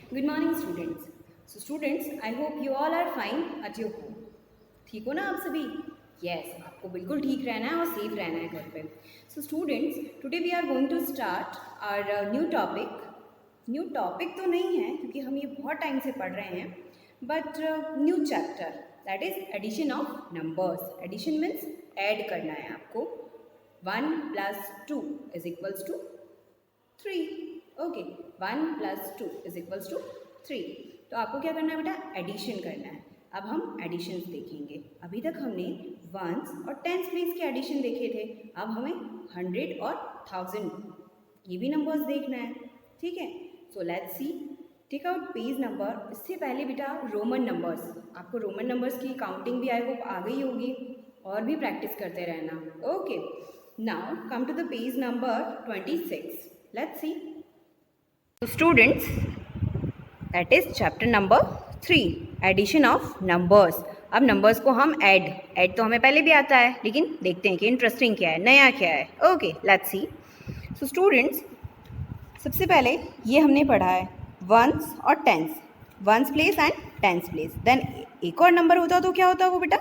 Good morning, students. So, students, I hope you all are fine at your home. ठीक हो ना आप सभी? Yes, आपको बिल्कुल ठीक रहना है और सेफ रहना है घर पे. So, students, today we are going to start our new topic. New topic तो नहीं है क्योंकि हम ये बहुत टाइम से पढ़ रहे हैं, but new chapter that is addition of numbers. Addition means add करना है आपको. 1 + 2 is equals to 3. Okay, 1 + 2 is equals to 3. तो आपको क्या करना है बेटा? एडिशन करना है. अब हम एडिशंस देखेंगे. अभी तक हमने वंस और टेंस प्लेस के एडिशन देखे थे. अब हमें 100 और 1000 ये भी नंबर्स देखना है. ठीक है, so let's see. Take out page number. इससे पहले बेटा रोमन नंबर्स, आपको रोमन नंबर्स की काउंटिंग भी आई होप आ गई होगी और भी प्रैक्टिस करते रहना. Okay, now come to the page number 26. Let's see. Students, that is chapter number 3, addition of numbers. अब नंबर्स को हम ऐड तो हमें पहले भी आता है, लेकिन देखते हैं कि इंटरेस्टिंग क्या है, नया क्या है. Okay, let's see. So students, सबसे पहले ये हमने पढ़ा है वंस और tens, once place and tens place. Then एक और नंबर होता तो क्या होता वो बेटा?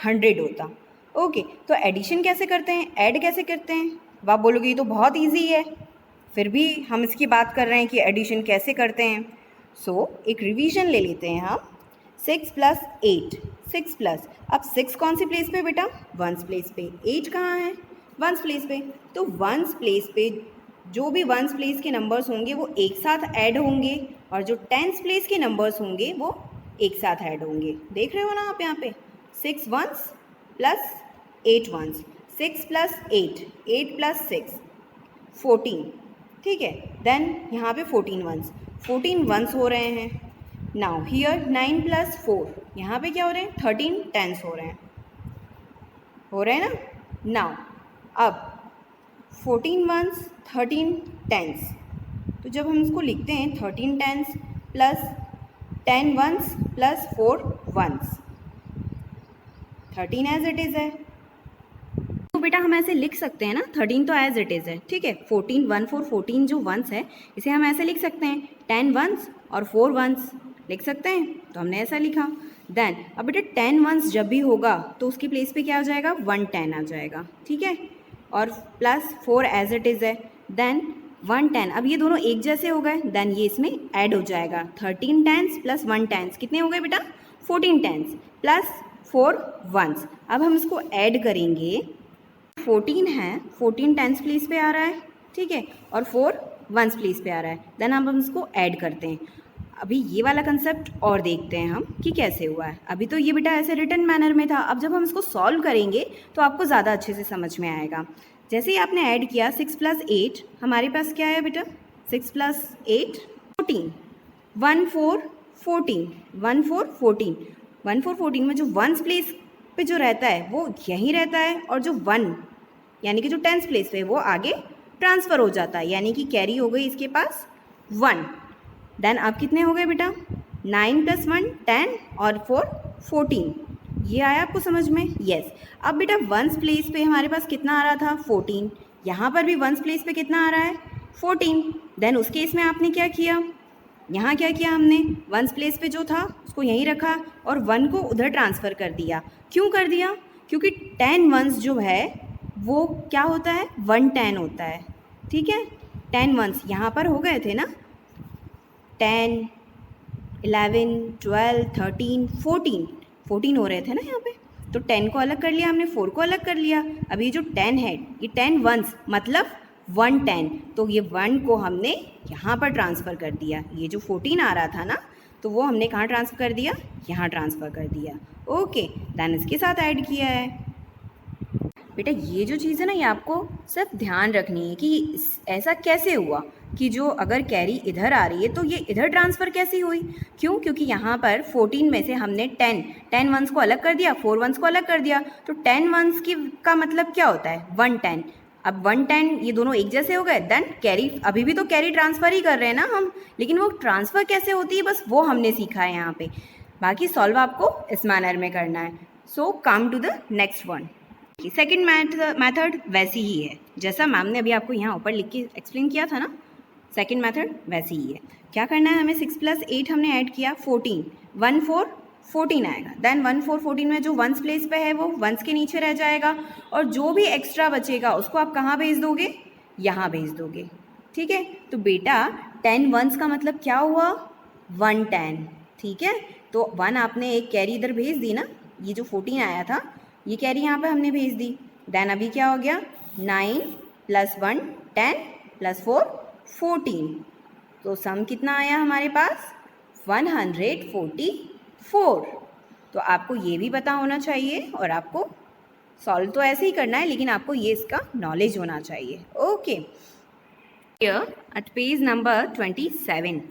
100 होता. ओके, तो एडिशन कैसे करते हैं, ऐड कैसे करते हैं? आप बोलोगे ये तो बहुत ईजी है, फिर भी हम इसकी बात कर रहे हैं कि एडिशन कैसे करते हैं. सो एक रिवीजन ले लेते हैं हम. 6 + 8, 6 प्लस. अब 6 कौन सी प्लेस पे बेटा? वंस प्लेस पे. 8 कहाँ है? वंस प्लेस पे. तो वंस प्लेस पे जो भी वंस प्लेस के नंबर्स होंगे वो एक साथ ऐड होंगे, और जो टेंस प्लेस के नंबर्स होंगे वो एक साथ ऐड होंगे. देख रहे हो ना आप यहाँ पे? 6 वंस + 8 वंस. 6 + 8, 8 + 6, 14. ठीक है, देन यहाँ पे 14 वंस, 14 वंस हो रहे हैं. नाउ हियर 9 + 4, यहाँ पे क्या हो रहे हैं? 13 टेंस हो रहे हैं. हो रहे हैं ना? नाउ अब 14 वंस, 13 टेंस. तो जब हम इसको लिखते हैं 13 tens + 10 once + 4 once, 13 as it is है. तो बेटा हम ऐसे लिख सकते हैं ना, 13 तो एज इट इज़ है. ठीक है, 14 1 4 14 जो वंस है इसे हम ऐसे लिख सकते हैं 10 वंस और 4 वंस लिख सकते हैं. तो हमने ऐसा लिखा. देन अब बेटा 10 वंस जब भी होगा तो उसकी प्लेस पे क्या आ जाएगा? 110 आ जाएगा. ठीक है, और +4 एज इट इज़ है. देन 110. अब ये दोनों एक जैसे हो गए, देन ये इसमें ऐड हो जाएगा. 13 टेंस + 1 टेंस कितने हो गए बेटा? 14 टेंस + 4 वंस. अब हम इसको ऐड करेंगे. 14 है, 14 टेंस प्लेस पे आ रहा है. ठीक है, और 4 वंस प्लेस पे आ रहा है. देन हम इसको ऐड करते हैं. अभी ये वाला कंसेप्ट और देखते हैं हम कि कैसे हुआ है. अभी तो ये बेटा ऐसे रिटन मैनर में था. अब जब हम इसको सॉल्व करेंगे तो आपको ज़्यादा अच्छे से समझ में आएगा. जैसे ही आपने ऐड किया 6 + 8, हमारे पास क्या है बेटा? 6 + 8 14, 1 4 14, 1 4 14, 1 4 14 में जो वंस प्लेस पे जो रहता है वो यहीं रहता है, और जो 1 यानी कि जो टेंस प्लेस पे वो आगे ट्रांसफ़र हो जाता है, यानी कि कैरी हो गई इसके पास 1. देन अब कितने हो गए बेटा? 9 + 1 10 और 4 14. ये आया आपको समझ में? यस. अब बेटा वंस प्लेस पे हमारे पास कितना आ रहा था? 14. यहाँ पर भी वंस प्लेस पे कितना आ रहा है? 14. देन उस केस में आपने क्या किया? यहाँ क्या किया हमने? वंस प्लेस पे जो था उसको यहीं रखा और 1 को उधर ट्रांसफ़र कर दिया. क्यों कर दिया? क्योंकि 10 वंस जो है वो क्या होता है? 110 होता है. ठीक है, 10 वंस यहाँ पर हो गए थे ना, 10 11 12 13 14, 14 हो रहे थे ना यहाँ पे. तो 10 को अलग कर लिया हमने, 4 को अलग कर लिया. अब ये जो 10 है ये 10 वंस मतलब 110, तो ये 1 को हमने यहाँ पर ट्रांसफ़र कर दिया. ये जो 14 आ रहा था ना, तो वो हमने कहाँ ट्रांसफ़र कर दिया? यहाँ ट्रांसफ़र कर दिया. ओके, देन इसके साथ ऐड किया है. बेटा ये जो चीज़ है ना, ये आपको सिर्फ ध्यान रखनी है कि ऐसा कैसे हुआ कि जो अगर कैरी इधर आ रही है तो ये इधर ट्रांसफ़र कैसी हुई. क्यों? क्योंकि यहाँ पर 14 में से हमने 10 वंस को अलग कर दिया, 4 वंस को अलग कर दिया. तो 10 वंस की का मतलब क्या होता है? 110. अब 110 ये दोनों एक जैसे हो गए. देन कैरी, अभी भी तो कैरी ट्रांसफ़र ही कर रहे हैं ना हम, लेकिन वो ट्रांसफ़र कैसे होती है बस वो हमने सीखा है यहाँ पे. बाकी सॉल्व आपको इस मैनर में करना है. So come to the next one. Second method वैसी ही है जैसा मैम ने अभी आपको यहाँ ऊपर लिख के एक्सप्लेन किया था ना. सेकेंड मेथड वैसे ही है। क्या करना है हमें, 6 + 8 हमने ऐड किया 14, 1 4 14 आएगा। देन 1 4 14 में जो वंस प्लेस पे है वो वंस के नीचे रह जाएगा, और जो भी एक्स्ट्रा बचेगा उसको आप कहाँ भेज दोगे, यहाँ भेज दोगे। ठीक है, तो बेटा 10 वंस का मतलब क्या हुआ, 110। ठीक है, तो 1 आपने एक कैरी इधर भेज दी ना, ये जो 14 आया था ये कैरी यहाँ पे हमने भेज दी। देन अभी क्या हो गया, 9 + 1 10 + 4 14, तो सम कितना आया हमारे पास, 144। तो आपको ये भी पता होना चाहिए, और आपको सॉल्व तो ऐसे ही करना है, लेकिन आपको ये इसका नॉलेज होना चाहिए। Okay, here at page number 27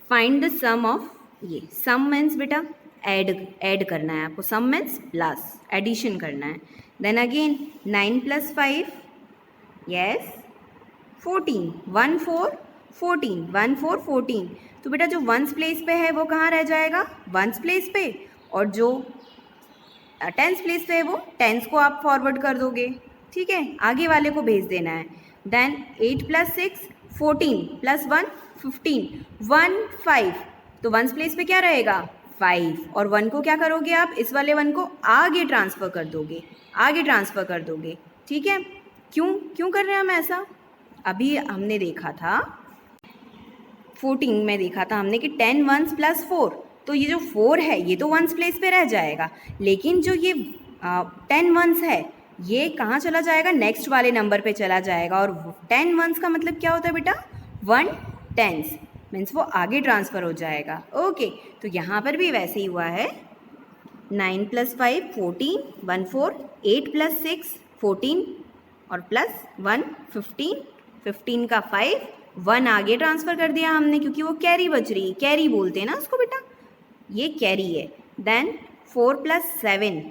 find the sum of, ये सम मीन्स बेटा ऐड करना है आपको, सम मीन्स प्लस, एडिशन करना है। देन अगेन 9 + 5 यस 14, 1 4 14, 1 4 14, तो बेटा जो वंस प्लेस पे है वो कहाँ रह जाएगा, वंस प्लेस पे, और जो टेंस प्लेस पे है वो टेंस को आप फॉरवर्ड कर दोगे। ठीक है, आगे वाले को भेज देना है। देन 8 + 6 14 + 1 15, 1 5, तो वंस प्लेस पे क्या रहेगा, 5, और 1 को क्या करोगे आप, इस वाले 1 को आगे ट्रांसफ़र कर दोगे, आगे ट्रांसफ़र कर दोगे। ठीक है, क्यों कर रहे हैं हम ऐसा, अभी हमने देखा था 14 में देखा था हमने कि 10 वंस + 4, तो ये जो 4 है ये तो वंस प्लेस पे रह जाएगा, लेकिन जो ये 10 वंस है ये कहाँ चला जाएगा, नेक्स्ट वाले नंबर पे चला जाएगा। और 10 वंस का मतलब क्या होता है बेटा, 1 10, मीन्स वो आगे ट्रांसफ़र हो जाएगा। ओके, तो यहाँ पर भी वैसे ही हुआ है, 9 + 5 14, 1 4, 8 + 6 14, और +1 15, 15 का 5, 1 आगे ट्रांसफ़र कर दिया हमने, क्योंकि वो कैरी बच रही है, कैरी बोलते हैं ना उसको बेटा, ये कैरी है। देन 4 + 7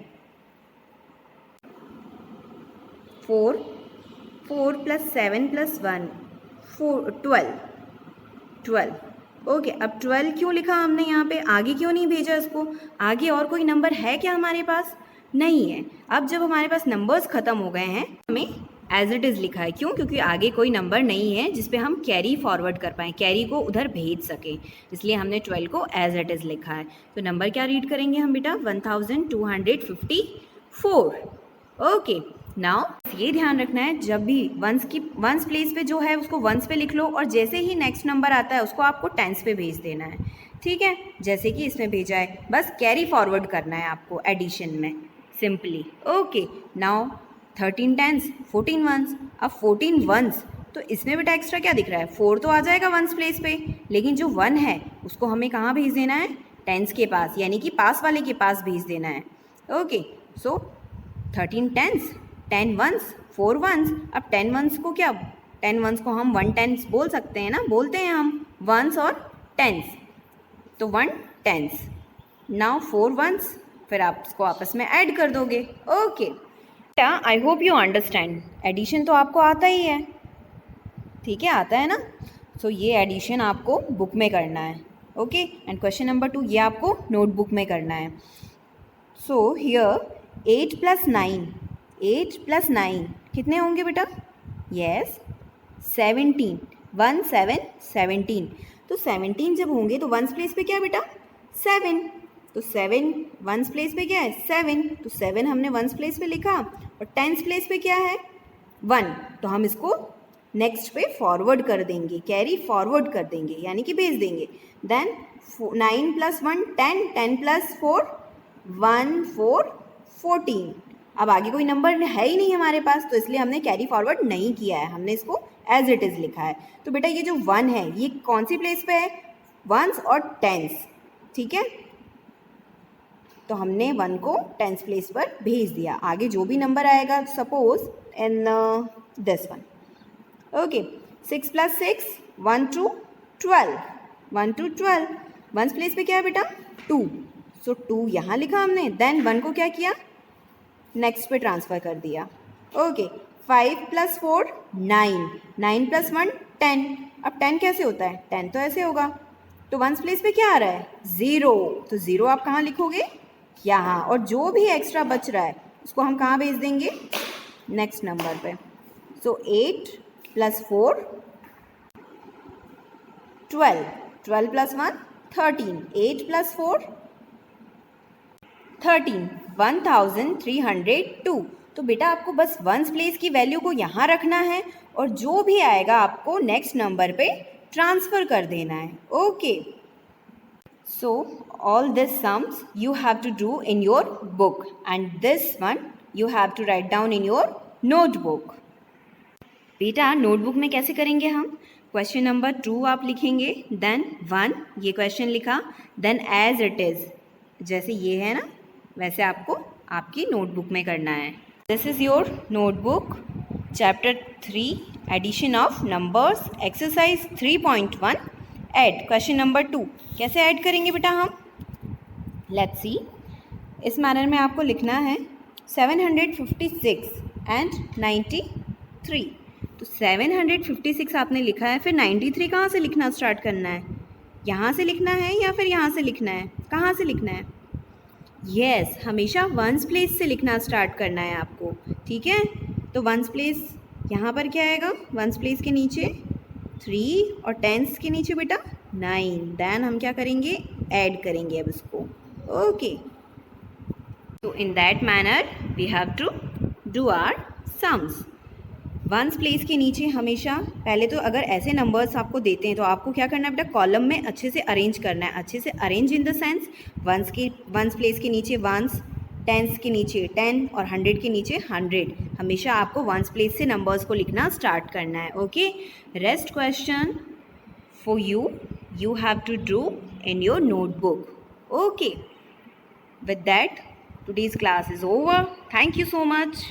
4 4 + 7 + 1 4 12। ओके, अब 12 क्यों लिखा हमने यहाँ पे, आगे क्यों नहीं भेजा इसको, आगे और कोई नंबर है क्या हमारे पास, नहीं है। अब जब हमारे पास नंबर्स ख़त्म हो गए हैं, हमें एज इट इज़ लिखा है, क्यों, क्योंकि आगे कोई नंबर नहीं है जिस पे हम कैरी फॉरवर्ड कर पाएँ, कैरी को उधर भेज सकें, इसलिए हमने 12 को एज इट इज़ लिखा है। तो नंबर क्या रीड करेंगे हम बेटा, 1254। ओके, नाउ ये ध्यान रखना है, जब भी वंस प्लेस पे जो है उसको वंस पे लिख लो, और जैसे ही नेक्स्ट नंबर आता है उसको आपको टेंस पे भेज देना है। ठीक है, जैसे कि इसमें भेजा है, बस कैरी फॉरवर्ड करना है आपको एडिशन में, simply. Okay, now 13 tens 14 once, अब 14 वंस, तो इसमें बेटा एक्स्ट्रा क्या दिख रहा है, 4 तो आ जाएगा वंस प्लेस पे, लेकिन जो 1 है उसको हमें कहाँ भेज देना है, टेंस के पास, यानी कि पास वाले के पास भेज देना है। ओके, सो 13 टेंस 10 वंस 4 वंस, अब 10 वंस को क्या, 10 वंस को हम 1 टेंस बोल सकते हैं ना, बोलते हैं हम वंस और टेंस, तो 1 टेंस। नाउ 4 वंस, फिर आप इसको आपस में ऐड कर दोगे। Okay, I hope you understand, addition तो आपको आता ही है, ठीक है, आता है ना। सो ये एडिशन आपको बुक में करना है। ओके, एंड क्वेश्चन नंबर 2 ये आपको नोटबुक में करना है। सो हियर 8 + 9, 8 + 9 कितने होंगे बेटा, यस 17, 1 7 17, तो 17 जब होंगे तो वंस प्लेस पे क्या है बेटा, 7, तो 7 वंस प्लेस पे क्या है, 7, तो 7 हमने वंस प्लेस पे लिखा, और टेंस प्लेस पे क्या है, 1, तो हम इसको नेक्स्ट पे फॉरवर्ड कर देंगे, कैरी फॉरवर्ड कर देंगे, यानी कि भेज देंगे। देन 9 + 1 10, 10 + 4 1 4 14, अब आगे कोई नंबर है ही नहीं हमारे पास, तो इसलिए हमने कैरी फॉरवर्ड नहीं किया है, हमने इसको एज इट इज़ लिखा है। तो बेटा ये जो 1 है ये कौन सी प्लेस पे है, वंस और टेंस, ठीक है, तो हमने 1 को टेंस प्लेस पर भेज दिया, आगे जो भी नंबर आएगा, suppose in this one. Okay, 6 + 6 1 to 12, 1 to 12, ones place पे क्या है बेटा, 2, सो 2 यहाँ लिखा हमने, देन 1 को क्या किया, नेक्स्ट पे ट्रांसफ़र कर दिया। ओके, 5 + 4 9, 9 + 1 10, अब 10 कैसे होता है, 10 तो ऐसे होगा, तो वंस प्लेस पे क्या आ रहा है, 0, तो 0 आप कहाँ लिखोगे, यहाँ, और जो भी एक्स्ट्रा बच रहा है उसको हम कहाँ भेज देंगे, नेक्स्ट नंबर पे। सो 8 + 4 12, 12 plus 1 13, 8 plus 4 13, 1302। तो बेटा आपको बस वंस प्लेस की वैल्यू को यहाँ रखना है और जो भी आएगा आपको नेक्स्ट नंबर पे ट्रांसफ़र कर देना है। Okay, so all these sums you have to do in your book and this one you have to write down in your notebook. बेटा नोटबुक में कैसे करेंगे हम? क्वेश्चन नंबर 2 आप लिखेंगे, देन 1 ये क्वेश्चन लिखा, देन एज इट इज़, जैसे ये है ना वैसे आपको आपकी नोटबुक में करना है। This is your notebook, chapter 3 addition of numbers, exercise 3.1 add. Question number 2 कैसे ऐड करेंगे बेटा हम? Let's see. इस मैनर में आपको लिखना है 756 एंड 93। तो 756 आपने लिखा है, फिर 93 कहाँ से लिखना स्टार्ट करना है? यहाँ से लिखना है या फिर यहाँ से लिखना है? कहाँ से लिखना है? यस, हमेशा वंस प्लेस से लिखना स्टार्ट करना है आपको, ठीक है। तो वंस प्लेस यहाँ पर क्या आएगा? वंस प्लेस के नीचे 3 और टेंस के नीचे बेटा 9। देन हम क्या करेंगे? ऐड करेंगे अब इसको। ओके, तो in that manner we have to do our sums. Once place के नीचे हमेशा पहले तो अगर ऐसे नंबर्स आपको देते हैं तो आपको क्या करना है बेटा? कॉलम में अच्छे से अरेंज करना है। अच्छे से arrange in the sense once place के नीचे वंस, टेंस के नीचे 10 और 100 के नीचे 100। हमेशा आपको वंस प्लेस से नंबर्स को लिखना स्टार्ट करना है। Okay, rest question for you have to do in your notebook. Okay, with that today's class is over. Thank you so much.